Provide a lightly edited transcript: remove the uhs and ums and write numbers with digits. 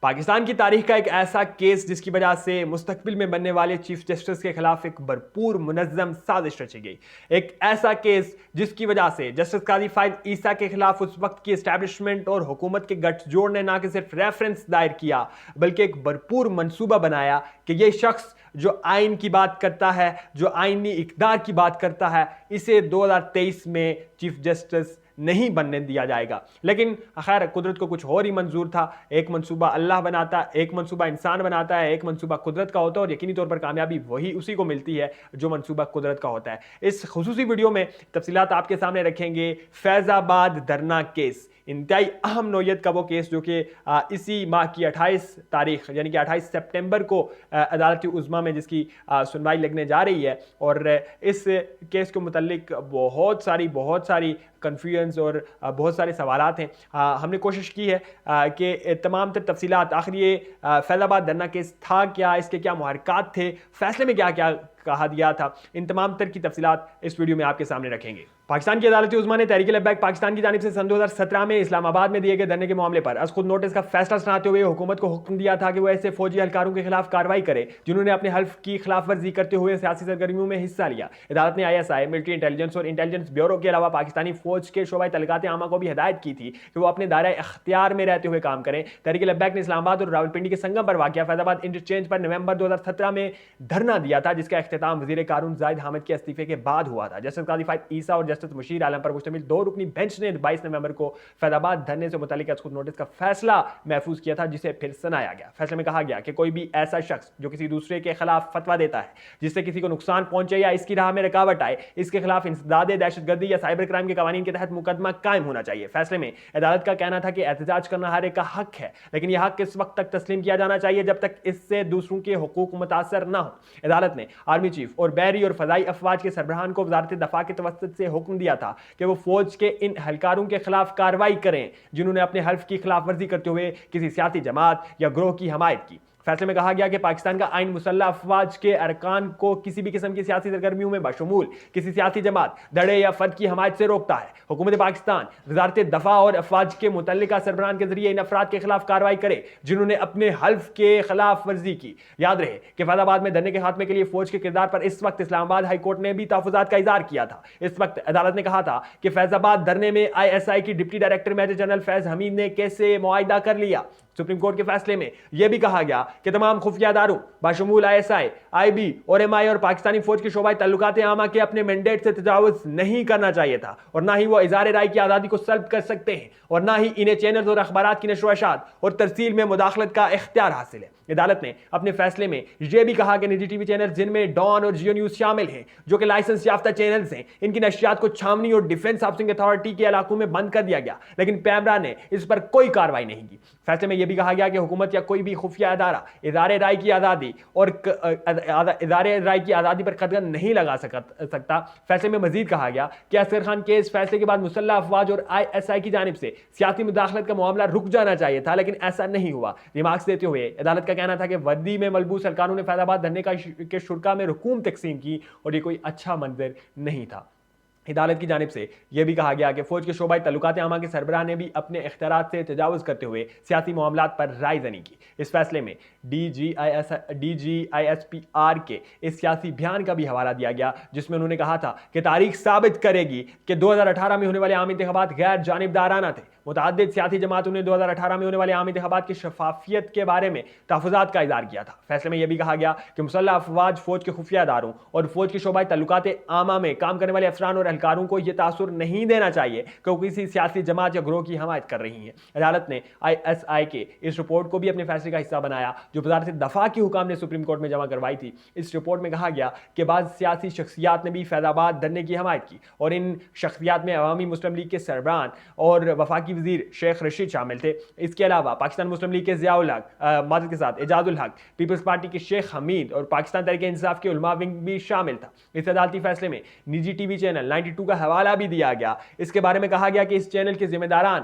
پاکستان کی تاریخ کا ایک ایسا کیس جس کی وجہ سے مستقبل میں بننے والے چیف جسٹس کے خلاف ایک بھرپور منظم سازش رچی گئی. ایک ایسا کیس جس کی وجہ سے جسٹس قاضی فائز عیسیٰ کے خلاف اس وقت کی اسٹیبلشمنٹ اور حکومت کے گٹھ جوڑ نے نہ کہ صرف ریفرنس دائر کیا بلکہ ایک بھرپور منصوبہ بنایا کہ یہ شخص جو آئین کی بات کرتا ہے, جو آئینی اقدار کی بات کرتا ہے, اسے 2023 میں چیف جسٹس نہیں بننے دیا جائے گا. لیکن خیر قدرت کو کچھ اور ہی منظور تھا. ایک منصوبہ اللہ بناتا ہے, ایک منصوبہ انسان بناتا ہے, ایک منصوبہ قدرت کا ہوتا ہے اور یقینی طور پر کامیابی وہی اسی کو ملتی ہے جو منصوبہ قدرت کا ہوتا ہے. اس خصوصی ویڈیو میں تفصیلات آپ کے سامنے رکھیں گے. فیض آباد دھرنا کیس انتہائی اہم نوعیت کا وہ کیس جو کہ اسی ماہ کی 28 تاریخ یعنی کہ 28 سپٹمبر کو عدالت عظمیٰ میں جس کی سنوائی لگنے جا رہی ہے. اور اس کیس کے متعلق بہت ساری کنفیوژنز اور بہت سارے سوالات ہیں. ہم نے کوشش کی ہے کہ تمام تر تفصیلات آخر یہ فیض آباد دھرنا کیس تھا کیا, اس کے کیا محرکات تھے, فیصلے میں کیا کیا کہا دیا تھا, ان تمام تر کی تفصیلات اس ویڈیو میں آپ کے سامنے رکھیں گے. پاکستان کی عدالت عظمیٰ نے تحریک لبیک پاکستان کی جانب سے سن 2017 میں اسلام آباد میں دیے گئے دھرنے کے معاملے پر از خود نوٹس کا فیصلہ سناتے ہوئے حکومت کو حکم دیا تھا کہ وہ ایسے فوجی اہلکاروں کے خلاف کارروائی کرے جنہوں نے اپنے حلف کی خلاف ورزی کرتے ہوئے سیاسی سرگرمیوں میں حصہ لیا. عدالت نے ISI, ملٹری انٹیلیجنس اور انٹیلیجنس بیورو کے علاوہ پاکستانی فوج کے شعبہ تعلقات عامہ کو بھی ہدایت کی تھی کہ وہ اپنے دائرہ اختیار میں رہتے ہوئے کام کریں. تحریک لبیک نے اسلام آباد اور راولپنڈی کے سنگم پر واقع فیض آباد انٹرچینج پر نومبر 2017 میں دھرنا دیا تھا جس کا اختتام وزیر قانون زاہد حامد کے استعفے کے بعد ہوا تھا. جسٹس قاضی فائز عیسیٰ اور جسٹس مشیر عالم پر مشتمل 2 رکنی بینچ نے 22 نومبر کو فیض آباد دھرنے سے متعلق از خود نوٹس کا فیصلہ محفوظ کیا تھا جسے پھر سنایا گیا. فیصلے میں کہا گیا کہ کوئی بھی ایسا شخص جو کسی دوسرے کے خلاف فتویٰ دیتا ہے جس سے کسی کو نقصان پہنچے یا اس کی راہ میں رکاوٹ آئے, اس کے خلاف انسداد دہشت گردی یا سائبر کرائم کے قوانین کے تحت مقدمہ قائم ہونا چاہیے. فیصلے میں عدالت کا کہنا تھا کہ احتجاج کرنا ہر ایک کا حق ہے, لیکن یہ حق اس وقت تک تسلیم کیا جانا چاہیے جب تک اس سے دوسروں کے حقوق متاثر نہ ہو. عدالت نے آرمی چیف اور بحری اور فضائی افواج کے سربراہان کو وزارت دفاع کے توسط سے حکم دیا تھا کہ وہ فوج کے ان اہلکاروں کے خلاف کارروائی کریں جنہوں نے اپنے حلف کی خلاف ورزی کرتے ہوئے کسی سیاسی جماعت یا گروہ کی حمایت کی. فیصلے میں کہا گیا کہ پاکستان کا آئین مسلح افواج کے ارکان کو کسی بھی قسم کی سیاسی سرگرمیوں میں بشمول کسی سیاسی جماعت, دھڑے یا فرد کی حمایت سے روکتا ہے. حکومت پاکستان وزارت دفاع اور افواج کے متعلقہ سربراہان کے ذریعے ان افراد کے خلاف کارروائی کرے جنہوں نے اپنے حلف کے خلاف ورزی کی. یاد رہے کہ فیض آباد میں دھرنے کے خاتمے کے لیے فوج کے کردار پر اس وقت اسلام آباد ہائی کورٹ نے بھی تحفظات کا اظہار کیا تھا. اس وقت عدالت نے کہا تھا کہ فیض آباد دھرنے میں ISI کی ڈپٹی ڈائریکٹر میجر جنرل فیض حمید نے کیسے معاہدہ کر لیا. سپریم کورٹ کے فیصلے میں یہ بھی کہا گیا کہ تمام خفیہ اداروں بشمول ISI, IB اور MI اور پاکستانی فوج کے شعبہ تعلقات عامہ کے اپنے مینڈیٹ سے تجاوز نہیں کرنا چاہیے تھا اور نہ ہی وہ اظہار رائے کی آزادی کو سلب کر سکتے ہیں اور نہ ہی انہیں چینلز اور اخبارات کی نشر و اشاعت اور ترسیل میں مداخلت کا اختیار حاصل ہے. عدالت نے اپنے فیصلے میں یہ بھی کہا کہ نجی ٹی وی چینل جن میں ڈان اور جیو نیوز شامل ہیں جو کہ لائسنس یافتہ چینلز ہیں, ان کی نشریات کو چھاونی اور ڈیفنس ہاؤسنگ اتھارٹی کے علاقوں میں بند کر دیا گیا لیکن پیمرا نے اس پر کوئی کارروائی نہیں کی. فیصلے میں یہ بھی کہا گیا کہ حکومت یا کوئی بھی خفیہ ادارہ اظہار رائے کی آزادی اور اظہار رائے کی آزادی پر قدغن نہیں لگا سکتا. فیصلے میں مزید کہا گیا کہ اصغر خان کیس فیصلے کے بعد مسلح افواج اور ISI کی جانب سے سیاسی مداخلت کا معاملہ رک جانا چاہیے تھا لیکن ایسا نہیں ہوا. ریمارکس دیتے ہوئے عدالت کا کہنا تھا کہ وردی میں ملبوس اہلکاروں نے فیض آباد دھرنے کے شرکا میں رقوم تقسیم کی اور یہ کوئی اچھا منظر نہیں تھا. عدالت کی جانب سے یہ بھی کہا گیا کہ فوج کے شعبہ تعلقات عامہ کے سربراہ نے بھی اپنے اختیارات سے تجاوز کرتے ہوئے سیاسی معاملات پر رائے زنی کی. اس فیصلے میں DGISPR کے اس سیاسی بیان کا بھی حوالہ دیا گیا جس میں انہوں نے کہا تھا کہ تاریخ ثابت کرے گی کہ 2018 میں ہونے والے عام انتخابات غیر جانبدارانہ تھے. متعدد سیاسی جماعتوں نے 2018 میں ہونے والے عام انتخابات کی شفافیت کے بارے میں تحفظات کا اظہار کیا تھا. فیصلے میں یہ بھی کہا گیا کہ مسلح افواج فوج کے خفیہ اداروں اور فوج کے شعبہ تعلقات عامہ میں کام کرنے والے افسران اور اہلکاروں کو یہ تاثر نہیں دینا چاہیے کہ وہ کسی سیاسی جماعت یا گروہ کی حمایت کر رہی ہیں. عدالت نے ISI کے اس رپورٹ کو بھی اپنے فیصلے کا حصہ بنایا جو وزارت دفاع کی حکام نے سپریم کورٹ میں جمع کروائی تھی. اس رپورٹ میں کہا گیا کہ بعض سیاسی شخصیات نے بھی فیض آباد دھرنے کی حمایت کی اور ان شخصیات میں عوامی مسلم لیگ کے سربراہ اور وفاقی وزیر شیخ رشید شامل تھے. اس کے علاوہ پاکستان مسلم لیگ کے ضیاء الحق, معذرت کے ساتھ اعجاز الحق, پیپلز پارٹی کے شیخ حمید اور پاکستان تحریک انصاف کے علماء ونگ بھی شامل تھا. اس عدالتی فیصلے میں نجی ٹی وی چینل 92 کا حوالہ بھی دیا گیا. اس کے بارے میں کہا گیا کہ اس چینل کے ذمہ داران